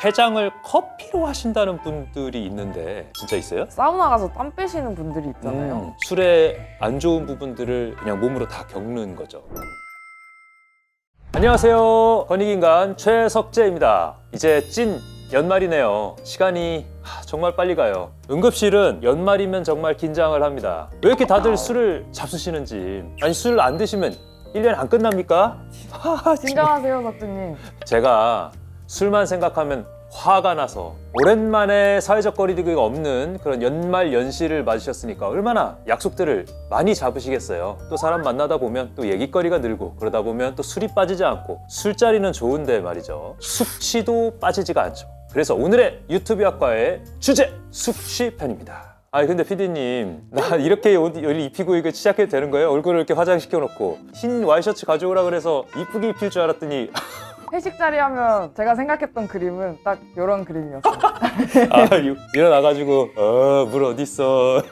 해장을 커피로 하신다는 분들이 있는데 진짜 있어요? 사우나 가서 땀 빼시는 분들이 있잖아요. 술의 안 좋은 부분들을 그냥 몸으로 다 겪는 거죠. 안녕하세요. 권익인간 최석재입니다. 이제 찐 연말이네요. 시간이 정말 빨리 가요. 응급실은 연말이면 정말 긴장을 합니다. 왜 이렇게 다들 술을 잡수시는지. 아니, 술 안 드시면 1년 안 끝납니까? 진정하세요, 박주님. 제가 술만 생각하면 화가 나서 오랜만에 사회적 거리두기가 없는 그런 연말 연시를 맞으셨으니까 얼마나 약속들을 많이 잡으시겠어요. 또 사람 만나다 보면 또 얘기거리가 늘고 그러다 보면 또 술이 빠지지 않고 술자리는 좋은데 말이죠. 숙취도 빠지지가 않죠. 그래서 오늘의 유튜브 학과의 주제 숙취 편입니다. 아니 근데 PD님 나 이렇게 옷 입히고 이거 시작해도 되는 거예요? 얼굴을 이렇게 화장시켜 놓고 흰 와이셔츠 가져오라 그래서 이쁘게 입힐 줄 알았더니 회식 자리 하면 제가 생각했던 그림은 딱 이런 그림이었어요. 일어나가지고 물 어딨어.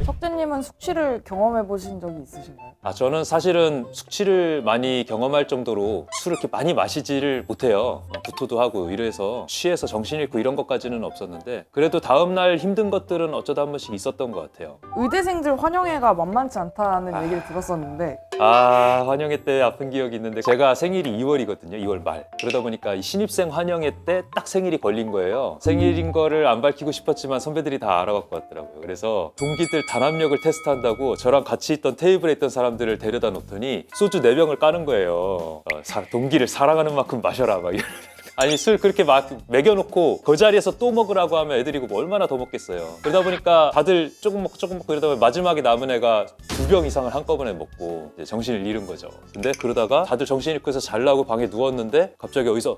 석재님은 숙취를 경험해 보신 적이 있으신가요? 저는 사실은 숙취를 많이 경험할 정도로 술을 이렇게 많이 마시지를 못해요. 구토도 하고 이래서 취해서 정신 잃고 이런 것까지는 없었는데 그래도 다음날 힘든 것들은 어쩌다 한 번씩 있었던 것 같아요. 의대생들 환영회가 만만치 않다는 얘기를 들었었는데 환영회 때 아픈 기억이 있는데 제가 생일이 2월이거든요. 2월 말. 그러다 보니까 이 신입생 환영회 때 딱 생일이 걸린 거예요. 생일인 거를 안 밝히고 싶었지만 선배들이 다 알아갖고 왔더라고요. 그래서 동기들 단합력을 테스트한다고 저랑 같이 있던 테이블에 있던 사람들을 데려다 놓더니 소주 4병을 까는 거예요. 동기를 사랑하는 만큼 마셔라 막 이러면서. 아니 술 그렇게 막 먹여놓고 그 자리에서 또 먹으라고 하면 애들이 뭐 얼마나 더 먹겠어요. 그러다 보니까 다들 조금 먹고 그러다 보면 마지막에 남은 애가 2병 이상을 한꺼번에 먹고 이제 정신을 잃은 거죠. 근데 그러다가 다들 정신 잃고 해서 잘라고 방에 누웠는데 갑자기 어디서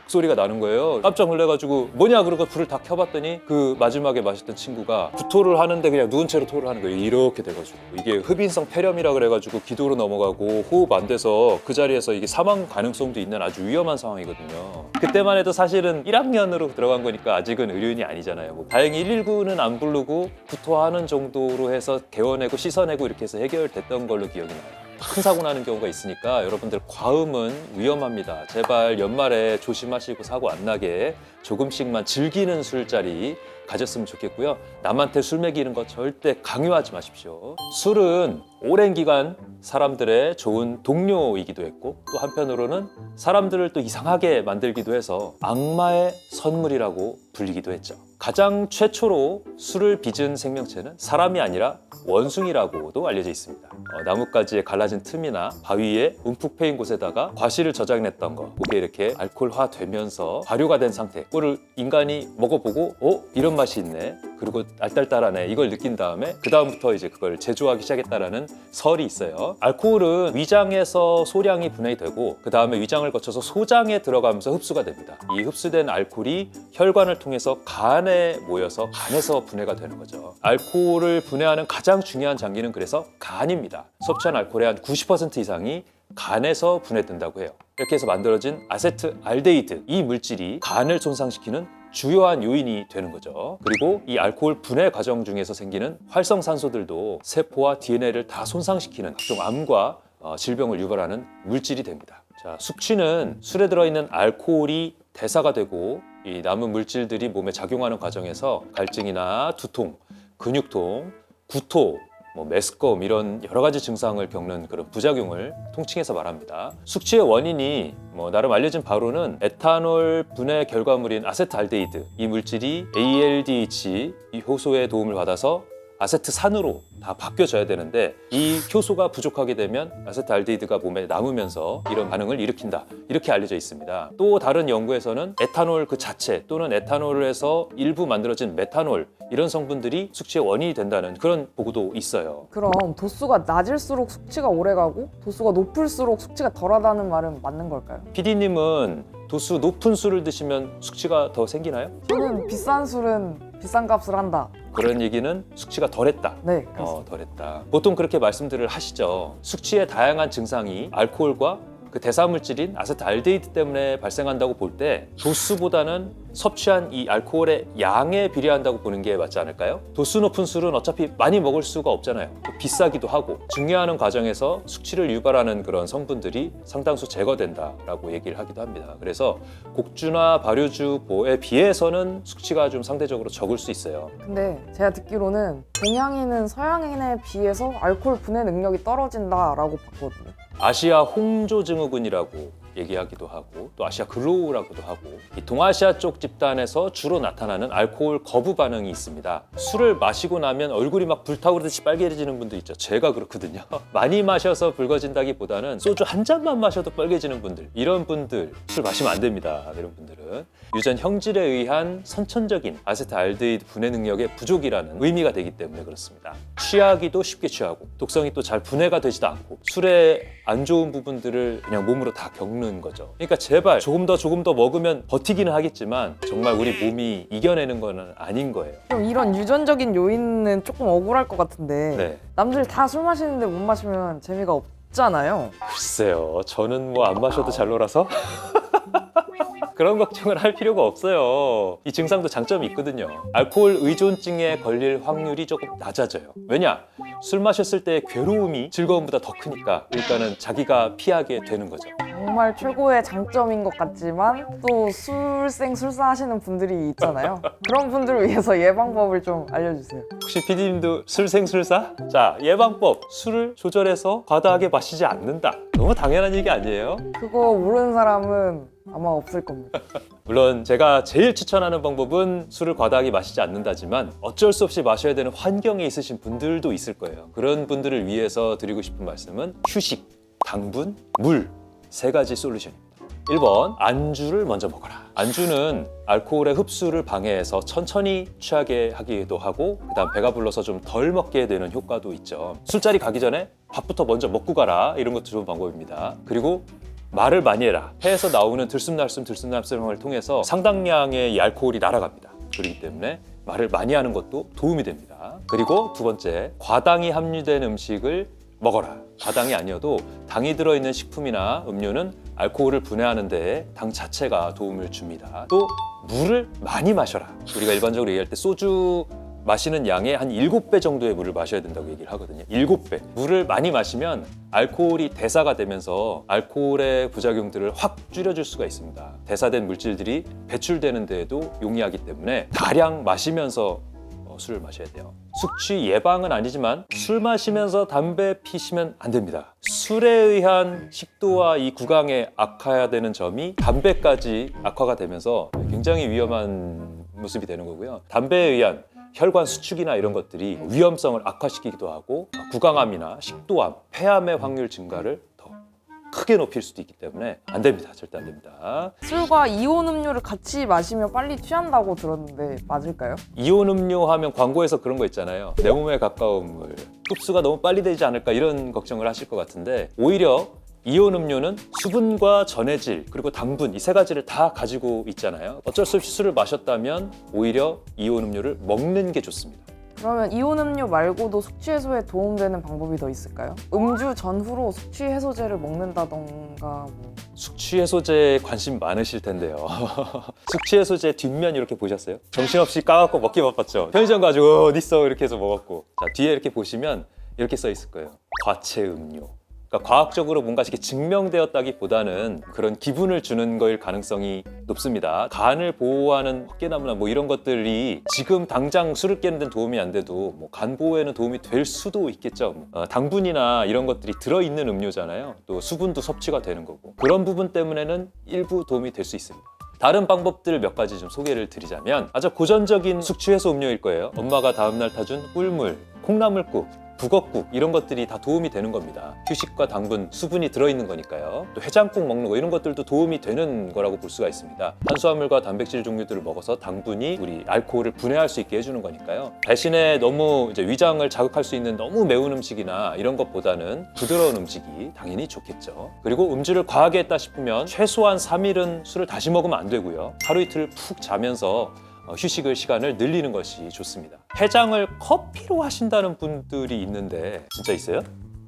소리가 나는 거예요. 깜짝 놀래가지고 뭐냐 그러고 불을 다 켜봤더니 그 마지막에 마셨던 친구가 구토를 하는데 그냥 누운 채로 토를 하는 거예요. 이렇게 돼가지고 이게 흡인성 폐렴이라 그래가지고 기도로 넘어가고 호흡 안 돼서 그 자리에서 이게 사망 가능성도 있는 아주 위험한 상황이거든요. 그때만 해도 사실은 1학년으로 들어간 거니까 아직은 의료인이 아니잖아요. 뭐 다행히 119는 안 부르고 구토하는 정도로 해서 개워내고 씻어내고 이렇게 해서 해결됐던 걸로 기억이 나요. 큰 사고 나는 경우가 있으니까 여러분들 과음은 위험합니다. 제발 연말에 조심하시고 사고 안 나게 조금씩만 즐기는 술자리 가졌으면 좋겠고요. 남한테 술 먹이는 거 절대 강요하지 마십시오. 술은 오랜 기간 사람들의 좋은 동료이기도 했고 또 한편으로는 사람들을 또 이상하게 만들기도 해서 악마의 선물이라고 불리기도 했죠. 가장 최초로 술을 빚은 생명체는 사람이 아니라 원숭이라고도 알려져 있습니다. 나뭇가지에 갈라진 틈이나 바위에 움푹 패인 곳에다가 과실을 저장했던 거 그게 이렇게 알코올화 되면서 발효가 된 상태 그거를 인간이 먹어보고 이런 맛이 있네 그리고 알딸딸하네 이걸 느낀 다음에 그 다음부터 이제 그걸 제조하기 시작했다라는 설이 있어요. 알코올은 위장에서 소량이 분해이 되고 그 다음에 위장을 거쳐서 소장에 들어가면서 흡수가 됩니다. 이 흡수된 알코올이 혈관을 통해서 간에 모여서 간에서 분해가 되는 거죠. 알코올을 분해하는 가장 중요한 장기는 그래서 간입니다. 섭취한 알코올의 한 90% 이상이 간에서 분해된다고 해요. 이렇게 해서 만들어진 아세트알데히드 이 물질이 간을 손상시키는 주요한 요인이 되는 거죠. 그리고 이 알코올 분해 과정 중에서 생기는 활성산소들도 세포와 DNA를 다 손상시키는 각종 암과 질병을 유발하는 물질이 됩니다. 자, 숙취는 술에 들어있는 알코올이 대사가 되고 이 남은 물질들이 몸에 작용하는 과정에서 갈증이나 두통, 근육통, 구토, 메스꺼움 이런 여러 가지 증상을 겪는 그런 부작용을 통칭해서 말합니다. 숙취의 원인이 나름 알려진 바로는 에탄올 분해 결과물인 아세트알데히드 이 물질이 ALDH 이 효소의 도움을 받아서 아세트산으로 다 바뀌어져야 되는데 이 효소가 부족하게 되면 아세트알데히드가 몸에 남으면서 이런 반응을 일으킨다 이렇게 알려져 있습니다. 또 다른 연구에서는 에탄올 그 자체 또는 에탄올에서 일부 만들어진 메탄올 이런 성분들이 숙취의 원인이 된다는 그런 보고도 있어요. 그럼 도수가 낮을수록 숙취가 오래가고 도수가 높을수록 숙취가 덜하다는 말은 맞는 걸까요? PD님은 도수 높은 술을 드시면 숙취가 더 생기나요? 저는 비싼 술은 비싼 값을 한다. 그런 얘기는 숙취가 덜했다. 네, 그렇습니다. 덜했다. 보통 그렇게 말씀들을 하시죠. 숙취의 다양한 증상이 알코올과 그 대사물질인 아세트알데히드 때문에 발생한다고 볼 때 도수보다는 섭취한 이 알코올의 양에 비례한다고 보는 게 맞지 않을까요? 도수 높은 술은 어차피 많이 먹을 수가 없잖아요. 또 비싸기도 하고 증류하는 과정에서 숙취를 유발하는 그런 성분들이 상당수 제거된다라고 얘기를 하기도 합니다. 그래서 곡주나 발효주에 비해서는 숙취가 좀 상대적으로 적을 수 있어요. 근데 제가 듣기로는 동양인은 서양인에 비해서 알코올 분해 능력이 떨어진다라고 봤거든요. 아시아 홍조 증후군이라고 얘기하기도 하고 또 아시아 글로우라고도 하고 이 동아시아 쪽 집단에서 주로 나타나는 알코올 거부 반응이 있습니다. 술을 마시고 나면 얼굴이 막 불타오르듯이 빨개지는 분도 있죠. 제가 그렇거든요. 많이 마셔서 붉어진다기보다는 소주 한 잔만 마셔도 빨개지는 분들, 이런 분들 술 마시면 안 됩니다. 이런 분들은 유전 형질에 의한 선천적인 아세트알데히드 분해 능력의 부족이라는 의미가 되기 때문에 그렇습니다. 취하기도 쉽게 취하고 독성이 또 잘 분해가 되지도 않고 술의 안 좋은 부분들을 그냥 몸으로 다 겪는 거죠. 그러니까 제발 조금 더 먹으면 버티기는 하겠지만 정말 우리 몸이 이겨내는 거는 아닌 거예요. 그럼 이런 유전적인 요인은 조금 억울할 것 같은데 네. 남들 다 술 마시는데 못 마시면 재미가 없잖아요. 글쎄요. 저는 뭐 안 마셔도 잘 놀아서 그런 걱정을 할 필요가 없어요. 이 증상도 장점이 있거든요. 알코올 의존증에 걸릴 확률이 조금 낮아져요. 왜냐? 술 마셨을 때 괴로움이 즐거움보다 더 크니까 일단은 자기가 피하게 되는 거죠. 정말 최고의 장점인 것 같지만 또 술사 하시는 분들이 있잖아요. 그런 분들을 위해서 예방법을 좀 알려주세요. 혹시 PD님도 술생술사? 자, 예방법. 술을 조절해서 과다하게 마시지 않는다. 너무 당연한 얘기 아니에요? 그거 모르는 사람은 아마 없을 겁니다. 물론 제가 제일 추천하는 방법은 술을 과다하게 마시지 않는다지만 어쩔 수 없이 마셔야 되는 환경에 있으신 분들도 있을 거예요. 그런 분들을 위해서 드리고 싶은 말씀은 휴식, 당분, 물, 3가지 솔루션입니다. 1번, 안주를 먼저 먹어라. 안주는 알코올의 흡수를 방해해서 천천히 취하게 하기도 하고 그다음 배가 불러서 좀 덜 먹게 되는 효과도 있죠. 술자리 가기 전에 밥부터 먼저 먹고 가라. 이런 것도 좋은 방법입니다. 그리고 말을 많이 해라. 폐에서 나오는 들숨날숨을 통해서 상당량의 이 알코올이 날아갑니다. 그렇기 때문에 말을 많이 하는 것도 도움이 됩니다. 그리고 2번째, 과당이 함유된 음식을 먹어라. 과당이 아니어도 당이 들어있는 식품이나 음료는 알코올을 분해하는 데에 당 자체가 도움을 줍니다. 또 물을 많이 마셔라. 우리가 일반적으로 얘기할 때 소주 마시는 양의 한 7배 정도의 물을 마셔야 된다고 얘기를 하거든요. 7배. 물을 많이 마시면 알코올이 대사가 되면서 알코올의 부작용들을 확 줄여줄 수가 있습니다. 대사된 물질들이 배출되는 데에도 용이하기 때문에 다량 마시면서 술을 마셔야 돼요. 숙취 예방은 아니지만 술 마시면서 담배 피시면 안 됩니다. 술에 의한 식도와 이 구강에 악화되는 점이 담배까지 악화가 되면서 굉장히 위험한 모습이 되는 거고요. 담배에 의한 혈관 수축이나 이런 것들이 위험성을 악화시키기도 하고 구강암이나 식도암, 폐암의 확률 증가를 더 크게 높일 수도 있기 때문에 안 됩니다. 절대 안 됩니다. 술과 이온 음료를 같이 마시면 빨리 취한다고 들었는데 맞을까요? 이온 음료 하면 광고에서 그런 거 있잖아요. 내 몸에 가까운 물, 흡수가 너무 빨리 되지 않을까 이런 걱정을 하실 것 같은데 오히려 이온 음료는 수분과 전해질 그리고 당분 이 3가지를 다 가지고 있잖아요. 어쩔 수 없이 술을 마셨다면 오히려 이온 음료를 먹는 게 좋습니다. 그러면 이온 음료 말고도 숙취 해소에 도움되는 방법이 더 있을까요? 음주 전후로 숙취 해소제를 먹는다던가 뭐. 숙취 해소제에 관심 많으실 텐데요. 숙취 해소제 뒷면 이렇게 보셨어요? 정신없이 까갖고 먹기 바빴죠. 편의점 가지고 어디 있어 이렇게 해서 먹었고 자 뒤에 이렇게 보시면 이렇게 써 있을 거예요. 과체 음료. 그러니까 과학적으로 뭔가 이렇게 증명되었다기보다는 그런 기분을 주는 거일 가능성이 높습니다. 간을 보호하는 헛개나무나 뭐 이런 것들이 지금 당장 술을 깨는 데는 도움이 안 돼도 뭐 간 보호에는 도움이 될 수도 있겠죠. 당분이나 이런 것들이 들어있는 음료잖아요. 또 수분도 섭취가 되는 거고 그런 부분 때문에는 일부 도움이 될 수 있습니다. 다른 방법들 몇 가지 좀 소개를 드리자면 아주 고전적인 숙취 해소 음료일 거예요. 엄마가 다음날 타준 꿀물, 콩나물국, 북엇국 이런 것들이 다 도움이 되는 겁니다. 휴식과 당분, 수분이 들어있는 거니까요. 또 해장국 먹는 거 이런 것들도 도움이 되는 거라고 볼 수가 있습니다. 탄수화물과 단백질 종류들을 먹어서 당분이 우리 알코올을 분해할 수 있게 해주는 거니까요. 대신에 너무 이제 위장을 자극할 수 있는 너무 매운 음식이나 이런 것보다는 부드러운 음식이 당연히 좋겠죠. 그리고 음주를 과하게 했다 싶으면 최소한 3일은 술을 다시 먹으면 안 되고요. 하루 이틀 푹 자면서 휴식을 시간을 늘리는 것이 좋습니다. 해장을 커피로 하신다는 분들이 있는데 진짜 있어요?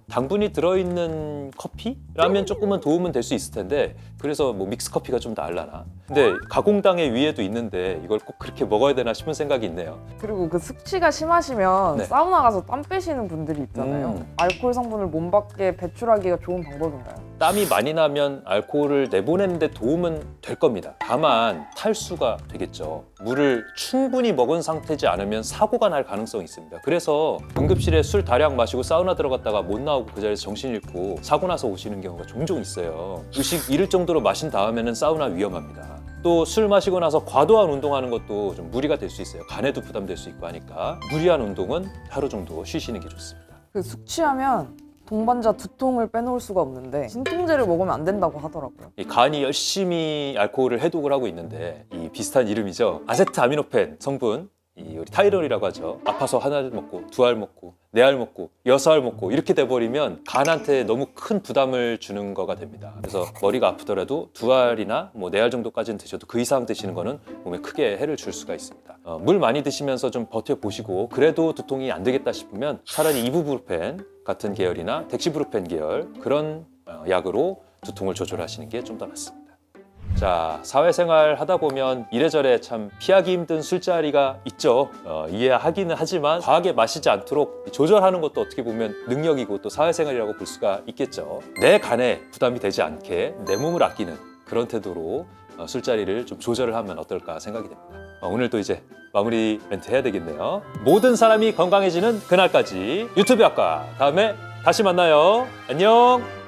당분이 들어있는 커피라면 조금은 도움은 될 수 있을 텐데 그래서 뭐 믹스 커피가 좀 나을라나. 근데 가공당의 위에도 있는데 이걸 꼭 그렇게 먹어야 되나 싶은 생각이 있네요. 그리고 그 숙취가 심하시면 네. 사우나 가서 땀 빼시는 분들이 있잖아요. 알코올 성분을 몸 밖에 배출하기가 좋은 방법인가요? 땀이 많이 나면 알코올을 내보내는데 도움은 될 겁니다. 다만 탈수가 되겠죠. 물을 충분히 먹은 상태지 않으면 사고가 날 가능성이 있습니다. 그래서 응급실에 술 다량 마시고 사우나 들어갔다가 못 나오고 그 자리에서 정신 잃고 사고 나서 오시는 경우가 종종 있어요. 의식 잃을 정도로 마신 다음에는 사우나 위험합니다. 또 술 마시고 나서 과도한 운동하는 것도 좀 무리가 될 수 있어요. 간에도 부담될 수 있고 하니까 무리한 운동은 하루 정도 쉬시는 게 좋습니다. 그 숙취하면 동반자 두통을 빼놓을 수가 없는데 진통제를 먹으면 안 된다고 하더라고요. 이 간이 열심히 알코올을 해독을 하고 있는데 이 비슷한 이름이죠. 아세트아미노펜 성분, 이 우리 타이레놀이라고 하죠. 아파서 한 알 먹고 두 알 먹고 네 알 먹고 여섯 알 먹고 이렇게 돼버리면 간한테 너무 큰 부담을 주는 거가 됩니다. 그래서 머리가 아프더라도 두 알이나 뭐 네 알 정도까지는 드셔도 그 이상 드시는 거는 몸에 크게 해를 줄 수가 있습니다. 물 많이 드시면서 좀 버텨보시고 그래도 두통이 안 되겠다 싶으면 차라리 이부브루펜 같은 계열이나 덱시브루펜 계열 그런 약으로 두통을 조절하시는 게 좀 더 낫습니다. 자, 사회생활 하다 보면 이래저래 참 피하기 힘든 술자리가 있죠. 이해하기는 하지만 과하게 마시지 않도록 조절하는 것도 어떻게 보면 능력이고 또 사회생활이라고 볼 수가 있겠죠. 내 간에 부담이 되지 않게 내 몸을 아끼는 그런 태도로 술자리를 좀 조절을 하면 어떨까 생각이 됩니다. 오늘도 이제 마무리 멘트 해야 되겠네요. 모든 사람이 건강해지는 그날까지 유튜브 학과 다음에 다시 만나요. 안녕.